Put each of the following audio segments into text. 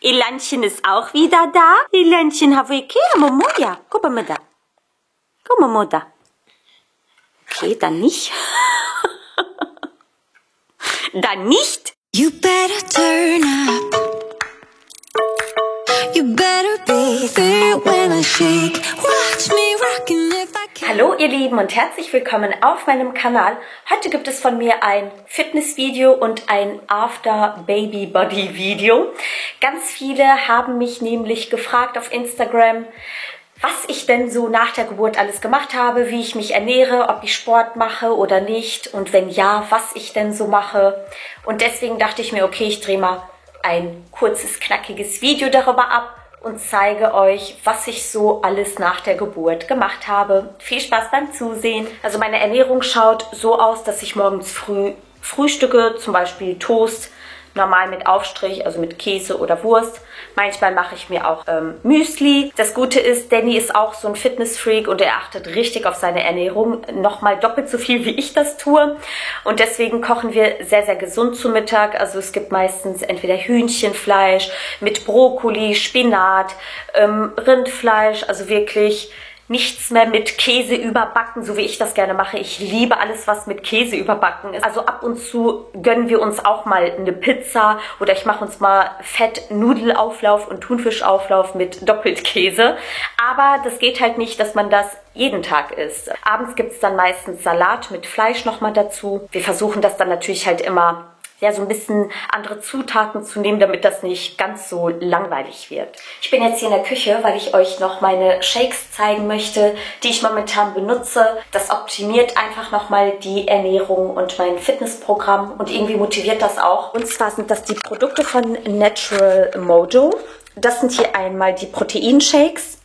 Elanchen ist auch wieder da. Elanchen, have we Momoja? Guck mal da. Guck mal da. Okay, dann nicht. Dann nicht. You better turn up. You better be there when I shake. Watch me rockin' if I can. Hallo ihr Lieben und herzlich willkommen auf meinem Kanal. Heute gibt es von mir ein Fitnessvideo und ein After Baby Body Video. Ganz viele haben mich nämlich gefragt auf Instagram, was ich denn so nach der Geburt alles gemacht habe, wie ich mich ernähre, ob ich Sport mache oder nicht und wenn ja, was ich denn so mache. Und deswegen dachte ich mir, okay, ich drehe mal ein kurzes, knackiges Video darüber ab und zeige euch, was ich so alles nach der Geburt gemacht habe. Viel Spaß beim Zusehen. Also meine Ernährung schaut so aus, dass ich morgens früh frühstücke, zum Beispiel Toast, normal mit Aufstrich, also mit Käse oder Wurst. Manchmal mache ich mir auch Müsli. Das Gute ist, Danny ist auch so ein Fitnessfreak und er achtet richtig auf seine Ernährung. Nochmal doppelt so viel, wie ich das tue. Und deswegen kochen wir sehr, sehr gesund zu Mittag. Also es gibt meistens entweder Hühnchenfleisch mit Brokkoli, Spinat, Rindfleisch, also wirklich nichts mehr mit Käse überbacken, so wie ich das gerne mache. Ich liebe alles, was mit Käse überbacken ist. Also ab und zu gönnen wir uns auch mal eine Pizza oder ich mache uns mal Fett-Nudelauflauf und Thunfischauflauf mit Doppeltkäse. Aber das geht halt nicht, dass man das jeden Tag isst. Abends gibt es dann meistens Salat mit Fleisch nochmal dazu. Wir versuchen das dann natürlich halt immer so ein bisschen andere Zutaten zu nehmen, damit das nicht ganz so langweilig wird. Ich bin jetzt hier in der Küche, weil ich euch noch meine Shakes zeigen möchte, die ich momentan benutze. Das optimiert einfach nochmal die Ernährung und mein Fitnessprogramm und irgendwie motiviert das auch. Und zwar sind das die Produkte von Natural Mojo. Das sind hier einmal die Proteinshakes.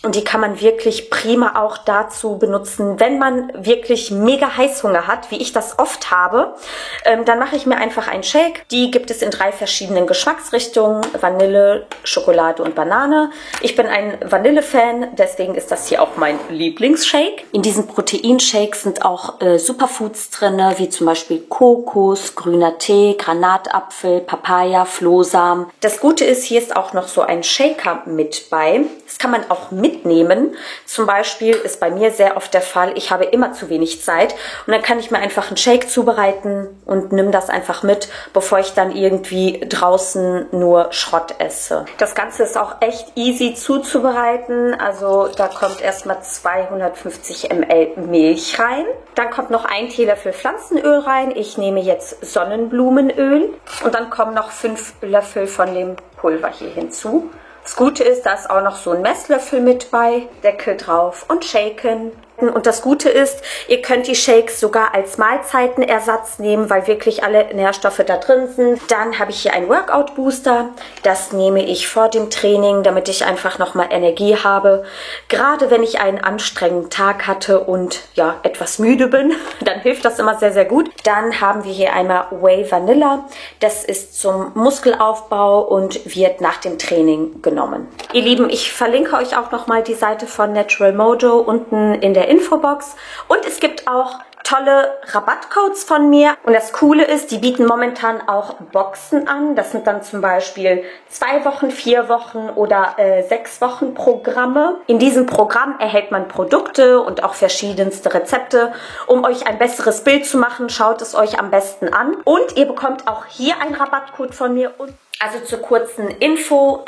Und die kann man wirklich prima auch dazu benutzen, wenn man wirklich mega Heißhunger hat, wie ich das oft habe. Dann mache ich mir einfach einen Shake. Die gibt es in 3 verschiedenen Geschmacksrichtungen. Vanille, Schokolade und Banane. Ich bin ein Vanille-Fan, deswegen ist das hier auch mein Lieblingsshake. In diesen Proteinshakes sind auch Superfoods drin, wie zum Beispiel Kokos, grüner Tee, Granatapfel, Papaya, Flohsamen. Das Gute ist, hier ist auch noch so ein Shaker mit bei. Das kann man auch mitnehmen. Zum Beispiel ist bei mir sehr oft der Fall, ich habe immer zu wenig Zeit und dann kann ich mir einfach einen Shake zubereiten und nimm das einfach mit, bevor ich dann irgendwie draußen nur Schrott esse. Das Ganze ist auch echt easy zuzubereiten. Also da kommt erstmal 250 ml Milch rein. Dann kommt noch ein Teelöffel Pflanzenöl rein. Ich nehme jetzt Sonnenblumenöl und dann kommen noch 5 Löffel von dem Pulver hier hinzu. Das Gute ist, da ist auch noch so ein Messlöffel mit bei, Deckel drauf und shaken. Und das Gute ist, ihr könnt die Shakes sogar als Mahlzeitenersatz nehmen, weil wirklich alle Nährstoffe da drin sind. Dann habe ich hier einen Workout Booster. Das nehme ich vor dem Training, damit ich einfach nochmal Energie habe. Gerade wenn ich einen anstrengenden Tag hatte und ja, etwas müde bin, dann hilft das immer sehr, sehr gut. Dann haben wir hier einmal Whey Vanilla. Das ist zum Muskelaufbau und wird nach dem Training genommen. Ihr Lieben, ich verlinke euch auch nochmal die Seite von Natural Mojo unten in der Infobox. Und es gibt auch tolle Rabattcodes von mir. Und das Coole ist, die bieten momentan auch Boxen an. Das sind dann zum Beispiel 2 Wochen, 4 Wochen oder 6 Wochen Programme. In diesem Programm erhält man Produkte und auch verschiedenste Rezepte. Um euch ein besseres Bild zu machen, schaut es euch am besten an. Und ihr bekommt auch hier einen Rabattcode von mir. Also zur kurzen Info,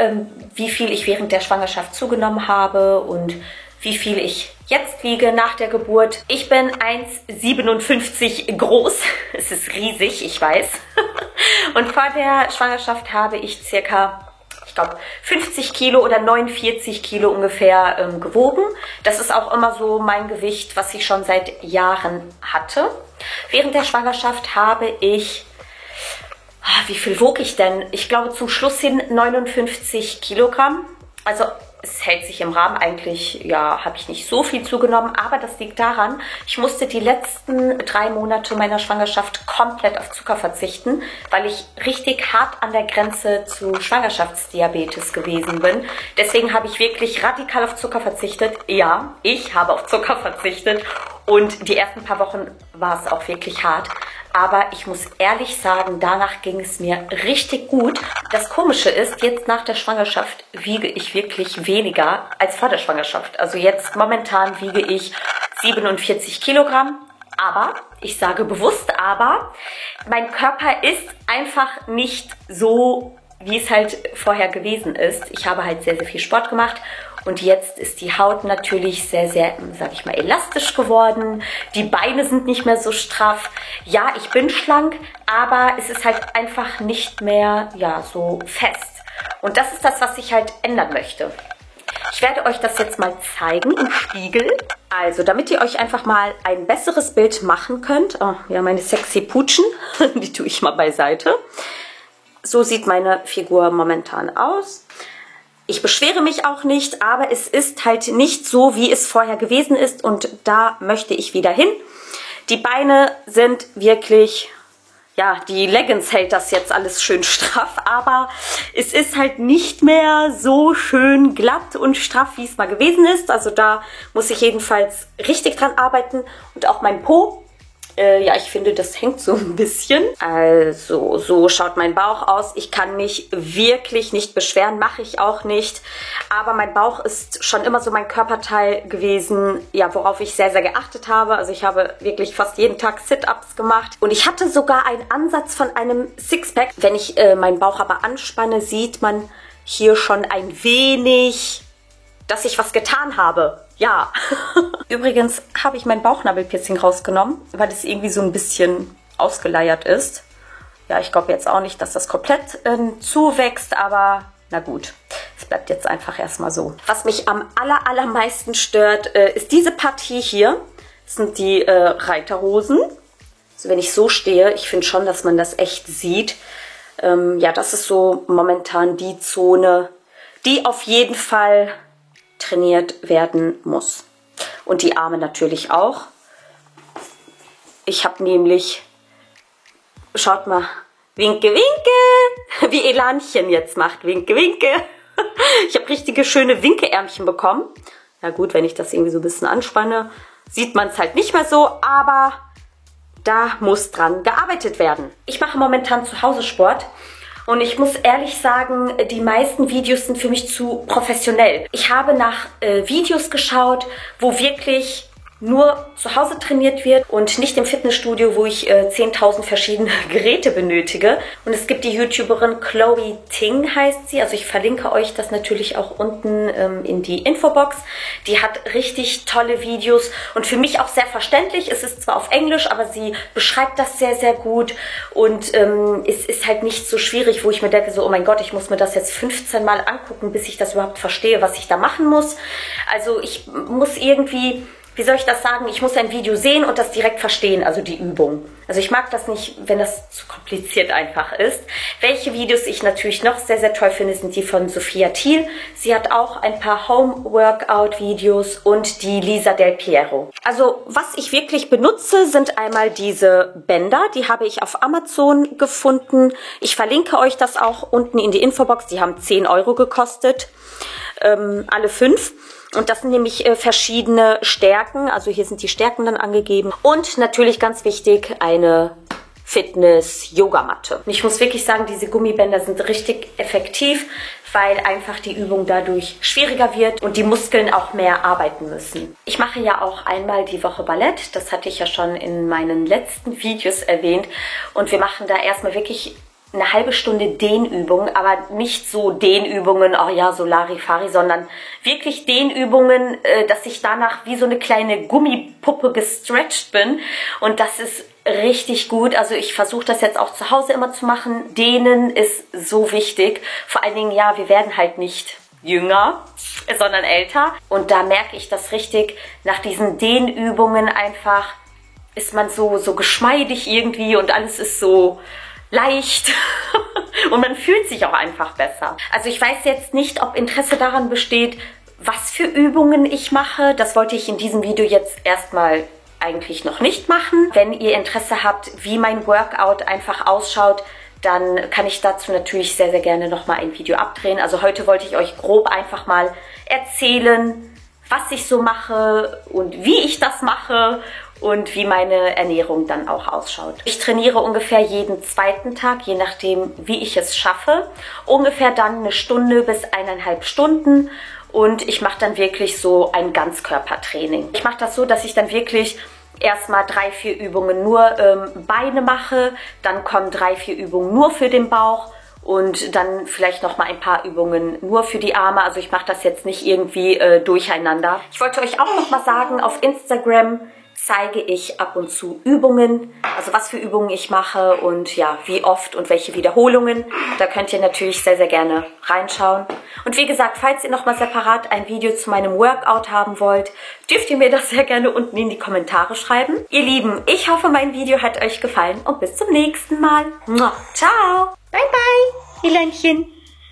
wie viel ich während der Schwangerschaft zugenommen habe und wie viel ich jetzt wiege nach der Geburt. Ich bin 1,57 groß. Es ist riesig, ich weiß. Und vor der Schwangerschaft habe ich circa, ich glaube, 50 Kilo oder 49 Kilo ungefähr gewogen. Das ist auch immer so mein Gewicht, was ich schon seit Jahren hatte. Während der Schwangerschaft habe ich, wie viel wog ich denn? Ich glaube zum Schluss hin 59 Kilogramm. Also es hält sich im Rahmen. Eigentlich, ja, habe ich nicht so viel zugenommen, aber das liegt daran, ich musste die letzten 3 Monate meiner Schwangerschaft komplett auf Zucker verzichten, weil ich richtig hart an der Grenze zu Schwangerschaftsdiabetes gewesen bin. Deswegen habe ich wirklich radikal auf Zucker verzichtet. Ja, ich habe auf Zucker verzichtet und die ersten paar Wochen war es auch wirklich hart. Aber ich muss ehrlich sagen, danach ging es mir richtig gut. Das Komische ist, jetzt nach der Schwangerschaft wiege ich wirklich weniger als vor der Schwangerschaft. Also jetzt momentan wiege ich 47 Kilogramm. Aber, ich sage bewusst aber, mein Körper ist einfach nicht so, wie es halt vorher gewesen ist. Ich habe halt sehr, sehr viel Sport gemacht. Und jetzt ist die Haut natürlich sehr, sehr, sag ich mal, elastisch geworden. Die Beine sind nicht mehr so straff. Ja, ich bin schlank, aber es ist halt einfach nicht mehr, ja, so fest. Und das ist das, was ich halt ändern möchte. Ich werde euch das jetzt mal zeigen im Spiegel. Also, damit ihr euch einfach mal ein besseres Bild machen könnt. Oh, ja, meine sexy Putschen, die tue ich mal beiseite. So sieht meine Figur momentan aus. Ich beschwere mich auch nicht, aber es ist halt nicht so, wie es vorher gewesen ist und da möchte ich wieder hin. Die Beine sind wirklich, ja, die Leggings hält das jetzt alles schön straff, aber es ist halt nicht mehr so schön glatt und straff, wie es mal gewesen ist. Also da muss ich jedenfalls richtig dran arbeiten und auch mein Po. Ja, ich finde, das hängt so ein bisschen. Also, so schaut mein Bauch aus. Ich kann mich wirklich nicht beschweren, mache ich auch nicht. Aber mein Bauch ist schon immer so mein Körperteil gewesen, ja, worauf ich sehr, sehr geachtet habe. Also ich habe wirklich fast jeden Tag Sit-Ups gemacht. Und ich hatte sogar einen Ansatz von einem Sixpack. Wenn ich meinen Bauch aber anspanne, sieht man hier schon ein wenig, dass ich was getan habe. Ja. Übrigens habe ich mein Bauchnabelpiercing rausgenommen, weil es irgendwie so ein bisschen ausgeleiert ist. Ja, ich glaube jetzt auch nicht, dass das komplett zuwächst, aber na gut. Es bleibt jetzt einfach erstmal so. Was mich am allermeisten stört, ist diese Partie hier. Das sind die Reiterhosen. Also wenn ich so stehe, ich finde schon, dass man das echt sieht. Ja, das ist so momentan die Zone, die auf jeden Fall trainiert werden muss. Und die Arme natürlich auch. Ich habe nämlich, schaut mal, winke, winke, wie Elanchen jetzt macht, winke, winke. Ich habe richtige schöne Winkeärmchen bekommen. Ja gut, wenn ich das irgendwie so ein bisschen anspanne, sieht man es halt nicht mehr so, aber da muss dran gearbeitet werden. Ich mache momentan zu Hause Sport. Und ich muss ehrlich sagen, die meisten Videos sind für mich zu professionell. Ich habe nach Videos geschaut, wo wirklich nur zu Hause trainiert wird und nicht im Fitnessstudio, wo ich 10.000 verschiedene Geräte benötige. Und es gibt die YouTuberin Chloe Ting, heißt sie. Also ich verlinke euch das natürlich auch unten in die Infobox. Die hat richtig tolle Videos und für mich auch sehr verständlich. Es ist zwar auf Englisch, aber sie beschreibt das sehr, sehr gut. Und es ist halt nicht so schwierig, wo ich mir denke, so, oh mein Gott, ich muss mir das jetzt 15 Mal angucken, bis ich das überhaupt verstehe, was ich da machen muss. Also ich muss irgendwie, wie soll ich das sagen? Ich muss ein Video sehen und das direkt verstehen, also die Übung. Also ich mag das nicht, wenn das zu kompliziert einfach ist. Welche Videos ich natürlich noch sehr, sehr toll finde, sind die von Sophia Thiel. Sie hat auch ein paar Home-Workout-Videos und die Lisa Del Piero. Also was ich wirklich benutze, sind einmal diese Bänder. Die habe ich auf Amazon gefunden. Ich verlinke euch das auch unten in die Infobox. Die haben 10 € gekostet, alle 5. Und das sind nämlich verschiedene Stärken. Also hier sind die Stärken dann angegeben. Und natürlich ganz wichtig, eine Fitness-Yogamatte. Ich muss wirklich sagen, diese Gummibänder sind richtig effektiv, weil einfach die Übung dadurch schwieriger wird und die Muskeln auch mehr arbeiten müssen. Ich mache ja auch einmal die Woche Ballett. Das hatte ich ja schon in meinen letzten Videos erwähnt. Und wir machen da erstmal wirklich eine halbe Stunde Dehnübungen, aber nicht so Dehnübungen, oh ja, so Larifari, sondern wirklich Dehnübungen, dass ich danach wie so eine kleine Gummipuppe gestretcht bin. Und das ist richtig gut. Also ich versuche das jetzt auch zu Hause immer zu machen. Dehnen ist so wichtig. Vor allen Dingen, ja, wir werden halt nicht jünger, sondern älter. Und da merke ich das richtig. Nach diesen Dehnübungen einfach ist man so geschmeidig irgendwie und alles ist so leicht und man fühlt sich auch einfach besser. Also ich weiß jetzt nicht, ob Interesse daran besteht, was für Übungen ich mache. Das wollte ich in diesem Video jetzt erstmal eigentlich noch nicht machen. Wenn ihr Interesse habt, wie mein Workout einfach ausschaut, dann kann ich dazu natürlich sehr, sehr gerne nochmal ein Video abdrehen. Also heute wollte ich euch grob einfach mal erzählen, was ich so mache und wie ich das mache und wie meine Ernährung dann auch ausschaut. Ich trainiere ungefähr jeden zweiten Tag, je nachdem, wie ich es schaffe. Ungefähr dann 1 Stunde bis 1,5 Stunden. Und ich mache dann wirklich so ein Ganzkörpertraining. Ich mache das so, dass ich dann wirklich erstmal 3, 4 Übungen nur Beine mache. Dann kommen 3, 4 Übungen nur für den Bauch. Und dann vielleicht nochmal ein paar Übungen nur für die Arme. Also ich mache das jetzt nicht irgendwie durcheinander. Ich wollte euch auch nochmal sagen, auf Instagram zeige ich ab und zu Übungen, also was für Übungen ich mache und ja, wie oft und welche Wiederholungen. Da könnt ihr natürlich sehr, sehr gerne reinschauen. Und wie gesagt, falls ihr nochmal separat ein Video zu meinem Workout haben wollt, dürft ihr mir das sehr gerne unten in die Kommentare schreiben. Ihr Lieben, ich hoffe, mein Video hat euch gefallen und bis zum nächsten Mal. Ciao! Bye, bye, Ilönchen.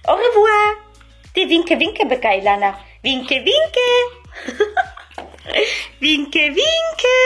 Au revoir. Die Winke, Winke, Begeilana. Winke, Winke. Winke, winke.